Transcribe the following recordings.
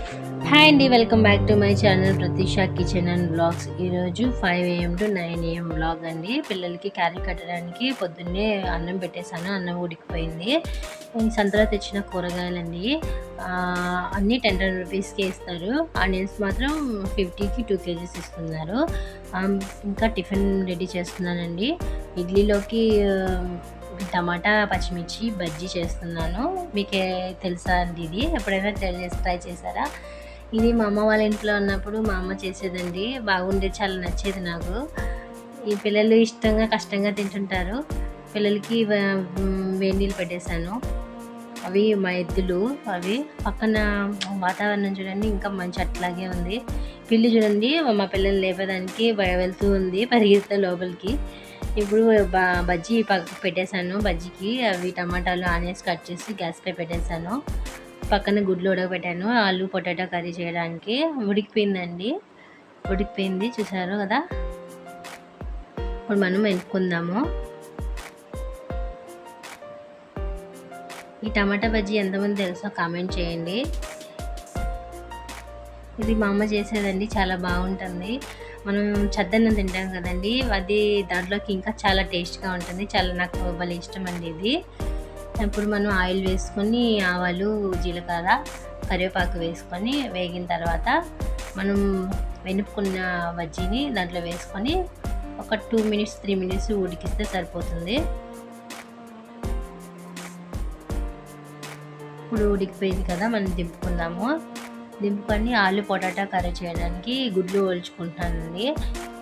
Hi అండి, welcome back to my channel Pratisha kitchen and blogs. ఈరోజు 5 AM to 9 AM blog అండి. పిల్లలకి carry కట్టడానికి పొద్దున్నే అన్నం పెట్టేశాను. అన్నం ఉడికిపోయింది. సంతలో తెచ్చిన కూరగాయలండి. అన్నీ 10 రూపీస్కే ఇస్తారు. ఆనియన్స్ మాత్రం 50కి 2 kgs ఇస్తున్నారు. ఇంకా టిఫిన్ రెడీ చేస్తున్నానండి. ఇడ్లీలోకి టమాటా పచ్చిమిర్చి బజ్జీ చేస్తున్నాను. మీకే తెలుసా అండి? ఇది ఎప్పుడైనా ట్రై చేశారా? ఇది మా అమ్మ వాళ్ళ ఇంట్లో ఉన్నప్పుడు మా అమ్మ చేసేదండి. బాగుండేది, చాలా నచ్చేది నాకు. ఈ పిల్లలు ఇష్టంగా కష్టంగా తింటుంటారు. పిల్లలకి వేడి నీళ్ళు పెట్టేశాను. అవి మా ఎద్దులు. అవి పక్కన వాతావరణం చూడండి, ఇంకా మంచి అట్లాగే ఉంది. పిల్లి చూడండి, మా పిల్లలు లేపడానికి వెళ్తూ ఉంది పరిగెత్తే లోపలికి. ఇప్పుడు బజ్జీ పెట్టేశాను. బజ్జీకి అవి టమాటాలు ఆనియన్స్ కట్ చేసి గ్యాస్ పై పెట్టేశాను. పక్కన గుడ్లు ఉడకబెట్టాను ఆలు పొటాటో కర్రీ చేయడానికి. ఉడికిపోయిందండి, ఉడికిపోయింది చూసారు కదా. ఇప్పుడు మనం వెనుక్కుందాము. ఈ టమాటా బజ్జీ ఎంతమంది తెలుసో కామెంట్ చేయండి. ఇది మా అమ్మ చేసేదండి, చాలా బాగుంటుంది. మనం చద్దన్నం తింటాం కదండి, అది దాంట్లోకి ఇంకా చాలా టేస్ట్గా ఉంటుంది. చాలా నాకు భలే ఇష్టం అండి ఇది. ఇప్పుడు మనం ఆయిల్ వేసుకొని ఆవాలు జీలకర్ర కరివేపాకు వేసుకొని వేగిన తర్వాత మనం వెనుపుకున్న బజ్జీని దాంట్లో వేసుకొని ఒక 2 minutes 3 minutes ఉడికిస్తే సరిపోతుంది. ఇప్పుడు ఉడికిపోయింది కదా, మనం దింపుకుందాము. దింపుకొని ఆలు పొటాటో కర్రీ చేయడానికి గుడ్లు ఒలుచుకుంటున్నానండి.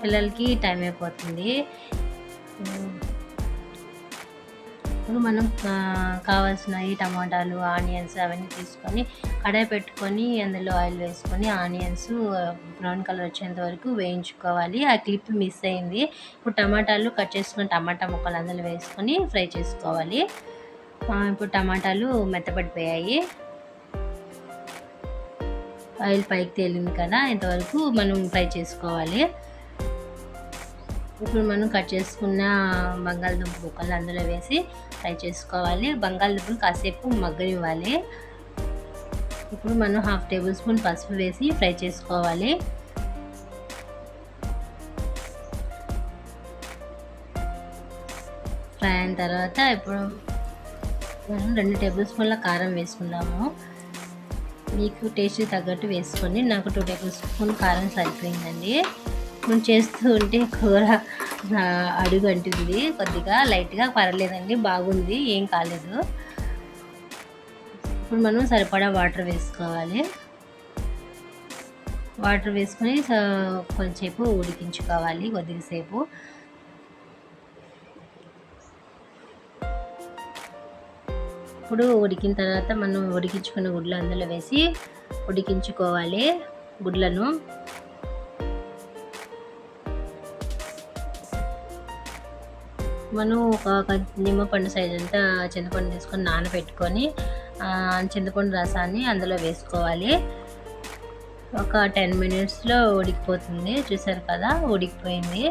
పిల్లలకి టైం అయిపోతుంది. ఇప్పుడు మనం కావాల్సిన ఈ టమాటాలు ఆనియన్స్ అవన్నీ తీసుకొని కడాయి పెట్టుకొని అందులో ఆయిల్ వేసుకొని ఆనియన్స్ బ్రౌన్ కలర్ వచ్చేంత వరకు వేయించుకోవాలి. ఆ క్లిప్ మిస్ అయింది. ఇప్పుడు టమాటాలు కట్ చేసుకున్న టమాటా ముక్కలు అందులో వేసుకొని ఫ్రై చేసుకోవాలి. ఇప్పుడు టమాటాలు మెత్తపడిపోయాయి, ఆయిల్ పైకి తేలింది కదా, ఇంతవరకు మనం ఫ్రై చేసుకోవాలి. ఇప్పుడు మనం కట్ చేసుకున్న బంగాళదుంప ముక్కలు అందులో వేసి ఫ్రై చేసుకోవాలి. బంగాళదుంపలు కాసేపు మగ్గనివ్వాలి. ఇప్పుడు మనం 1/2 tablespoon పసుపు వేసి ఫ్రై చేసుకోవాలి. ఫ్రై అయిన తర్వాత ఇప్పుడు మనం 2 tablespoon కారం వేసుకుందాము. మీకు టేస్ట్ తగ్గట్టు వేసుకొని, నాకు 2 tablespoon కారం సరిపోయిందండి. మనం చేస్తూ ఉంటే కూర అడుగు అంటుంది కొద్దిగా లైట్గా, పర్లేదండి, బాగుంది, ఏం కాలేదు. ఇప్పుడు మనం సరిపడా వాటర్ వేసుకోవాలి. వాటర్ వేసుకొని కొంచెంసేపు ఉడికించుకోవాలి, కొద్దిసేపు. ఇప్పుడు ఉడికిన తర్వాత మనం ఉడికించుకున్న గుడ్లు అందులో వేసి ఉడికించుకోవాలి. గుడ్లను మనం ఒక నిమ్మపండు సైజ్ అంతా చింతపండు తీసుకొని నానబెట్టుకొని చింతపండు రసాన్ని అందులో వేసుకోవాలి. ఒక 10 minutesలో ఉడికిపోతుంది. చూసారు కదా, ఉడికిపోయింది.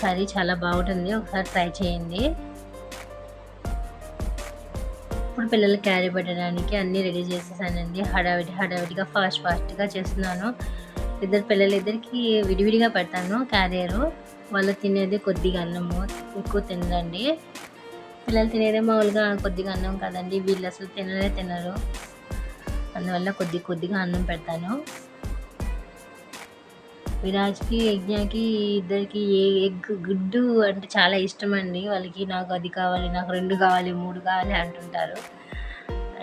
కర్రీ చాలా బాగుంటుంది, ఒకసారి ట్రై చేయండి. ఇప్పుడు పిల్లలు క్యారీ పెట్టడానికి అన్నీ రెడీ చేసేసానండి. హడావిడిగా ఫాస్ట్గా చేస్తున్నాను. పిల్లలిద్దరికి విడివిడిగా పెడతాను క్యారియరు. వాళ్ళు తినేది కొద్దిగా అన్నము, ఎక్కువ తినరండి. పిల్లలు తినేదే మామూలుగా కొద్దిగా అన్నం కదండి, వీళ్ళు అసలు తినరు. అందువల్ల కొద్దిగా అన్నం పెడతాను. విరాజ్కి యజ్ఞకి ఇద్దరికి ఎగ్ గుడ్డు అంటే చాలా ఇష్టం అండి వాళ్ళకి. నాకు అది కావాలి, నాకు 2 కావాలి, 3 కావాలి అంటుంటారు.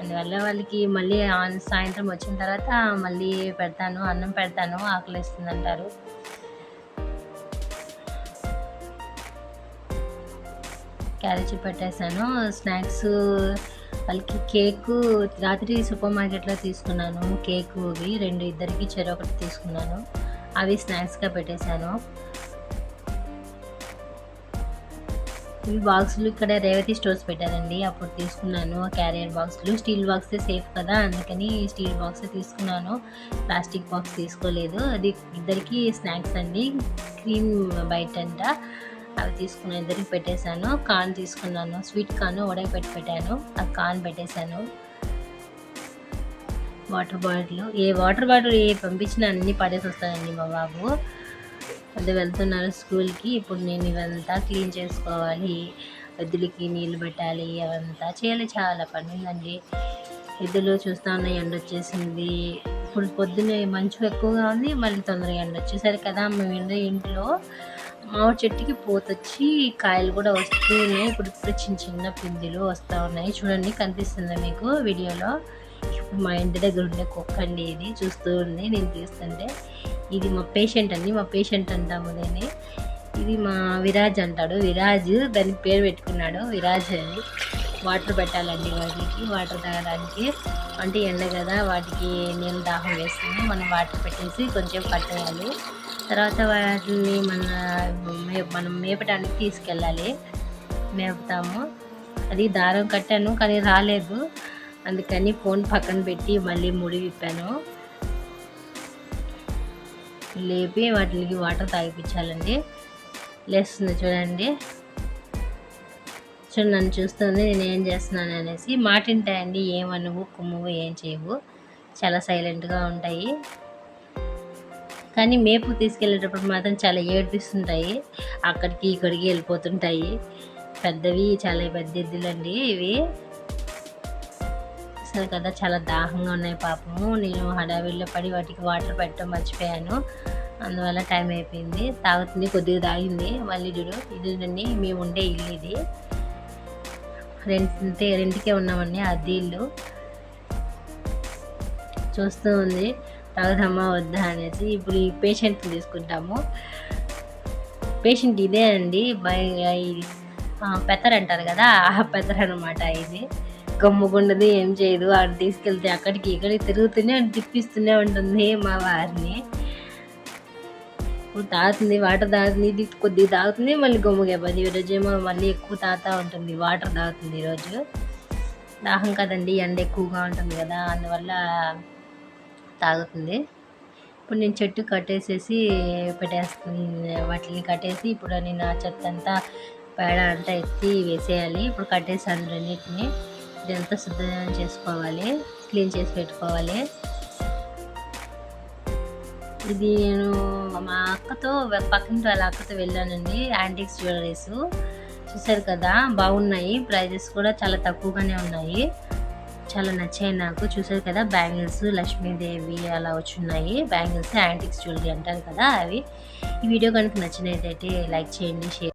అందువల్ల వాళ్ళకి మళ్ళీ సాయంత్రం వచ్చిన తర్వాత మళ్ళీ పెడతాను, అన్నం పెడతాను, ఆకలిస్తుందంటారు. క్యారేజీ పెట్టేశాను. స్నాక్స్ వాళ్ళకి కేకు రాత్రి సూపర్ మార్కెట్లో తీసుకున్నాను. కేకు అవి 2, ఇద్దరికి చెరొకటి తీసుకున్నాను. అవి స్నాక్స్గా పెట్టేశాను. ఈ బాక్సులు ఇక్కడ రేవతి స్టోర్స్ పెట్టారండి, అప్పుడు తీసుకున్నాను. క్యారియర్ బాక్సులు, స్టీల్ బాక్సే సేఫ్ కదా, అందుకని స్టీల్ బాక్సే తీసుకున్నాను. ప్లాస్టిక్ బాక్స్ తీసుకోలేదు. అది ఇద్దరికి స్నాక్స్ అండి, క్రీమ్ బైట్ అంట, అవి తీసుకున్నాను. ఇద్దరికి పెట్టేశాను. కార్న్ తీసుకున్నాను, స్వీట్ కార్న్ ఉడకపెట్టి పెట్టాను, ఆ కార్న్ పెట్టేశాను. ఏ వాటర్ బాటిల్ ఏ పంపించినా అన్నీ పడేసి వస్తాయండి మా బాబు. అది వెళ్తున్నారు స్కూల్కి. ఇప్పుడు నేను ఇవంతా క్లీన్ చేసుకోవాలి, ఎద్దులకి నీళ్ళు పెట్టాలి, అవంతా చేయాలి. చాలా పని ఉందండి. ఎద్దులు చూస్తూ ఉన్నాయి, ఎండ వచ్చేసింది. ఇప్పుడు పొద్దున్నే మంచు ఎక్కువగా ఉంది, మళ్ళీ తొందరగా ఎండ వచ్చేసరి కదా. మేము ఇంట్లో మామిడి చెట్టుకి పోతొచ్చి కాయలు కూడా వస్తూ ఉన్నాయి. ఇప్పుడు చిన్న చిన్న పిందులు వస్తూ ఉన్నాయి. చూడండి, కనిపిస్తుందా మీకు వీడియోలో? ఇప్పుడు మా ఇంటి దగ్గర ఉండే కుక్క అండి, ఇది చూస్తూ ఉంది నేను తీస్తుంటే. ఇది మా పేషెంట్ అండి, మా పేషెంట్ అంటాము నేను. ఇది మా విరాజ్ అంటాడు, విరాజ్ దానికి పేరు పెట్టుకున్నాడు విరాజ్ అని. వాటర్ పెట్టాలండి వాటికి, వాటర్ తాగడానికి. అంటే ఎండ కదా, వాటికి నీళ్ళు దాహం వేస్తుంది. మనం వాటర్ పెట్టేసి కొంచెం కట్టేయాలి. తర్వాత వాటిని మనం మేపడానికి తీసుకెళ్ళాలి, మేపుతాము. అది దారం కట్టాను కానీ రాలేదు, అందుకని ఫోన్ పక్కన పెట్టి మళ్ళీ ముడి విప్పాను. లేపి వాటికి వాటర్ తాగిపించాలండి. లేస్తుంది చూడండి, నన్ను చూస్తుంది నేను ఏం చేస్తున్నాను అనేసి. మాటింటాయండి, ఏమనువు కుమ్మువు ఏం చేయవు, చాలా సైలెంట్గా ఉంటాయి. కానీ మేపు తీసుకెళ్ళేటప్పుడు మాత్రం చాలా ఏడిపిస్తుంటాయి, అక్కడికి ఇక్కడికి వెళ్ళిపోతుంటాయి. పెద్దవి, చాలా పెద్ద ఎద్దులండి ఇవి. సరే కదా, చాలా దాహంగా ఉన్నాయి పాపము. నేను హడావిడిలో పడి వాటికి వాటర్ పెట్టడం మర్చిపోయాను, అందువల్ల టైం అయిపోయింది. తాగుతుంది, కొద్దిగా తాగింది. మళ్ళీ చూడు, ఇదేనండి మేము ఉండే ఇల్లు. ఇది రెంట్కే ఉన్నామండి, అద్దె ఇల్లు. చూస్తూ ఉంది తాగుదామా వద్దా అనేసి. ఇప్పుడు ఈ పేషెంట్ని తీసుకుంటాము. పేషెంట్ ఇదే అండి, పెత్తర్ అంటారు కదా, ఆ పెత్తర్ అనమాట. ఇది గమ్ముగుండదు, ఏం చేయదు. అక్కడ తీసుకెళ్తే అక్కడికి ఇక్కడికి తిరుగుతూనే తిప్పిస్తూనే ఉంటుంది మా వారిని. ఇప్పుడు తాగుతుంది, వాటర్ తాగుతుంది, ఇది కొద్దిగా తాగుతుంది, మళ్ళీ గమ్ముగా అయిపోతుంది. ఈరోజేమో మళ్ళీ ఎక్కువ తాగుతూ ఉంటుంది, వాటర్ తాగుతుంది ఈరోజు. దాహం కదండి, ఎండ ఎక్కువగా ఉంటుంది కదా, అందువల్ల తాగుతుంది. ఇప్పుడు నేను చెట్టు కట్టేసేసి పెట్టేస్తుంది, వాటిని కట్టేసి ఇప్పుడు నేను ఆ చెత్త అంతా పేడ అంతా ఎత్తి వేసేయాలి. ఇప్పుడు కట్టేసాను రెండింటిని. ఇదంతా శుద్ధం చేసుకోవాలి, క్లీన్ చేసి పెట్టుకోవాలి. ఇది నేను మా అక్కతో, పక్కింటి వాళ్ళ అక్కతో వెళ్ళానండి. యాంటిక్స్ జ్యువెలరీస్ చూసారు కదా, బాగున్నాయి. ప్రైజెస్ కూడా చాలా తక్కువగానే ఉన్నాయి, చాలా నచ్చాయి నాకు. చూసారు కదా, బ్యాంగిల్స్ లక్ష్మీదేవి అలా వచ్చున్నాయి. బ్యాంగిల్స్ యాంటిక్స్ జ్యువెలరీ అంటారు కదా అవి. ఈ వీడియో కనుక నచ్చినట్టయితే లైక్ చేయండి, షేర్